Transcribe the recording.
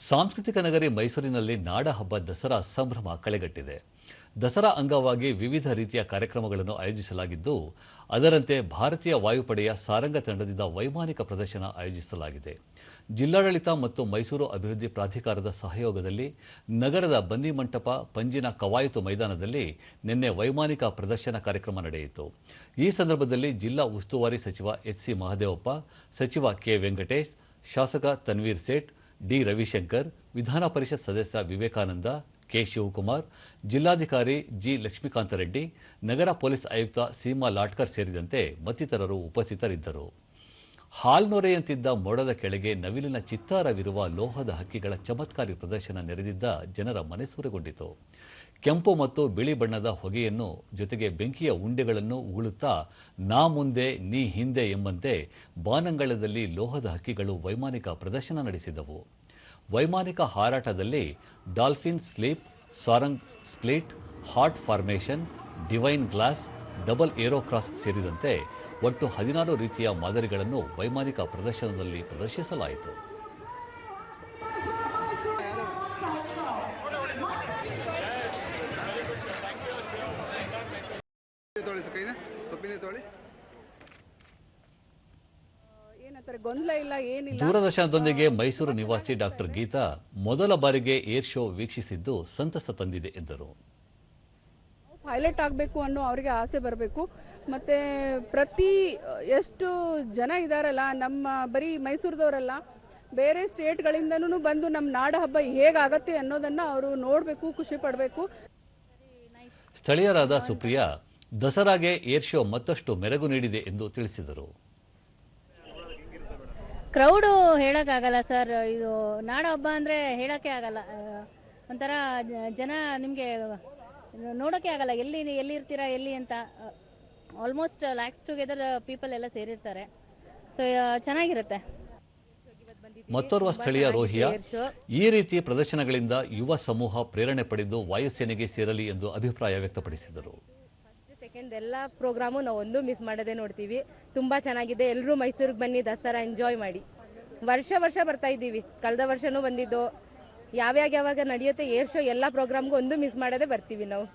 ಸಾಂಸ್ಕೃತಿಕ ನಗರಿ ಮೈಸೂರಿನಲ್ಲಿ ನಾಡ ಹಬ್ಬ ದಸರಾ ಸಂಭ್ರಮ ಕಳೆಗಟ್ಟಿದೆ. ದಸರಾ ಅಂಗವಾಗಿ ವಿವಿಧ ರೀತಿಯ ಕಾರ್ಯಕ್ರಮಗಳನ್ನು ಆಯೋಜಿಸಲಾಗಿದ್ದು, ಅದರಂತೆ ಭಾರತೀಯ ವಾಯುಪಡೆಯ ಸಾರಂಗ ತಂಡದಿಂದ ವೈಮಾನಿಕ ಪ್ರದರ್ಶನ ಆಯೋಜಿಸಲಾಗಿದೆ. ಜಿಲ್ಲಾಡಳಿತ ಮತ್ತು ಮೈಸೂರು ಅಭಿವೃದ್ಧಿ ಪ್ರಾಧಿಕಾರದ ಸಹಯೋಗದಲ್ಲಿ ನಗರದ ಬನ್ನಿಮಂಟಪ ಪಂಜಿನ ಕವಾಯತು ಮೈದಾನದಲ್ಲಿ ನಿನ್ನೆ ವೈಮಾನಿಕ ಪ್ರದರ್ಶನ ಕಾರ್ಯಕ್ರಮ ನಡೆಯಿತು. ಈ ಸಂದರ್ಭದಲ್ಲಿ ಜಿಲ್ಲಾ ಉಸ್ತುವಾರಿ ಸಚಿವ ಎಚ್.ಸಿ. ಮಹದೇವಪ್ಪ, ಸಚಿವ ಕೆ. ವೆಂಕಟೇಶ್, ಶಾಸಕ ತನ್ವೀರ್ ಸೇಠ್, ಡಿ. ರವಿಶಂಕರ್, ವಿಧಾನ ಪರಿಷತ್ ಸದಸ್ಯ ವಿವೇಕಾನಂದ, ಕೆ. ಶಿವಕುಮಾರ್, ಜಿಲ್ಲಾಧಿಕಾರಿ ಜಿ. ಲಕ್ಷ್ಮೀಕಾಂತ ರೆಡ್ಡಿ, ನಗರ ಪೊಲೀಸ್ ಆಯುಕ್ತ ಸೀಮಾ ಲಾಟ್ಕರ್ ಸೇರಿದಂತೆ ಮತ್ತಿತರರು ಉಪಸ್ಥಿತರಿದ್ದರು. ಹಾಲ್ನೊರೆಯಂತಿದ್ದ ಮೋಡದ ಕೆಳಗೆ ನವಿಲಿನ ಚಿತ್ತಾರವಿರುವ ಲೋಹದ ಹಕ್ಕಿಗಳ ಚಮತ್ಕಾರಿ ಪ್ರದರ್ಶನ ನೆರೆದಿದ್ದ ಜನರ ಮನಸೂರೆಗೊಂಡಿತು. ಕೆಂಪು ಮತ್ತು ಬಿಳಿ ಬಣ್ಣದ ಹೊಗೆಯನ್ನು ಜೊತೆಗೆ ಬೆಂಕಿಯ ಉಂಡೆಗಳನ್ನು ಉಗುಳುತ್ತಾ ನಾ ಮುಂದೆ ನೀ ಹಿಂದೆ ಎಂಬಂತೆ ಬಾನಂಗಳದಲ್ಲಿ ಲೋಹದ ಹಕ್ಕಿಗಳು ವೈಮಾನಿಕ ಪ್ರದರ್ಶನ ನಡೆಸಿದವು. ವೈಮಾನಿಕ ಹಾರಾಟದಲ್ಲಿ dolphin sleep, Sarang split, heart formation, divine glass, double arrow cross ಸೇರಿದಂತೆ ಒಟ್ಟು 16 ರೀತಿಯ ಮಾದರಿಗಳನ್ನು ವೈಮಾನಿಕ ಪ್ರದರ್ಶನದಲ್ಲಿ ಪ್ರದರ್ಶಿಸಲಾಯಿತು. ದೂರದರ್ಶನದೊಂದಿಗೆ ಮೈಸೂರು ನಿವಾಸಿ ಡಾಕ್ಟರ್ ಗೀತಾ ಮೊದಲ ಬಾರಿಗೆ ಏರ್ ಶೋ ವೀಕ್ಷಿಸಿದ್ದು ಸಂತಸ ತಂದಿದೆ ಎಂದರು. ಪೈಲಟ್ ಆಗಬೇಕು ಅನ್ನೋ ಅವರಿಗೆ ಆಸೆ ಬರಬೇಕು. ಮತ್ತು ಪ್ರತಿ ಎಷ್ಟು ಜನ ಇದ್ದಾರಲ್ಲ, ನಮ್ಮ ಬರೀ ಮೈಸೂರದವರಲ್ಲ, ಬೇರೆ ಸ್ಟೇಟ್ಗಳಿಂದನೂ ಬಂದು ನಮ್ಮ ನಾಡ ಹಬ್ಬ ಹೇಗಾಗತ್ತೆ ಅನ್ನೋದನ್ನು ಅವರು ನೋಡಬೇಕು, ಖುಷಿ ಪಡಬೇಕು. ಸ್ಥಳೀಯರಾದ ಸುಪ್ರಿಯಾ, ದಸರಾಗೆ ಏರ್ ಶೋ ಮತ್ತಷ್ಟು ಮೆರುಗು ನೀಡಿದೆ ಎಂದು ತಿಳಿಸಿದರು. ಕ್ರೌಡು ಹೇಳೋಕ್ಕಾಗಲ್ಲ ಸರ್, ಇದು ನಾಡ ಹಬ್ಬ ಅಂದರೆ ಹೇಳೋಕ್ಕೆ ಆಗಲ್ಲ. ಒಂಥರ ಜನ ನಿಮಗೆ ನೋಡೋಕ್ಕೆ ಆಗಲ್ಲ, ಎಲ್ಲಿ ಇರ್ತೀರಾ ಎಲ್ಲಿ ಅಂತ. ಆಲ್ಮೋಸ್ಟ್ ಲ್ಯಾಕ್ಸ್ ಟುಗೆದರ್ ಪೀಪಲ್ ಎಲ್ಲ ಸೇರಿರ್ತಾರೆ. ಸೊ ಚೆನ್ನಾಗಿರುತ್ತೆ. ಮತ್ತೋರ್ವ ಸ್ಥಳೀಯ ರೋಹಿಯಾ, ಈ ರೀತಿ ಪ್ರದರ್ಶನಗಳಿಂದ ಯುವ ಸಮೂಹ ಪ್ರೇರಣೆ ಪಡೆದು ವಾಯುಸೇನೆಗೆ ಸೇರಲಿ ಎಂದು ಅಭಿಪ್ರಾಯ ವ್ಯಕ್ತಪಡಿಸಿದರು. ಸೆಕೆಂಡ್ ಎಲ್ಲ ಪ್ರೋಗ್ರಾಮು ನಾವು ಒಂದು ಮಿಸ್ ಮಾಡದೆ ನೋಡ್ತೀವಿ. ತುಂಬ ಚೆನ್ನಾಗಿದೆ. ಎಲ್ಲರೂ ಮೈಸೂರಿಗೆ ಬನ್ನಿ, ದಸರಾ ಎಂಜಾಯ್ ಮಾಡಿ. ವರ್ಷ ಬರ್ತಾ ಇದ್ದೀವಿ. ಕಳೆದ ವರ್ಷನೂ ಬಂದಿದ್ದು. ಯಾವಾಗ ನಡೆಯುತ್ತೆ ಏರ್ ಶೋ ಎಲ್ಲ ಪ್ರೋಗ್ರಾಮ್ಗೂ ಒಂದು ಮಿಸ್ ಮಾಡದೆ ಬರ್ತೀವಿ ನಾವು.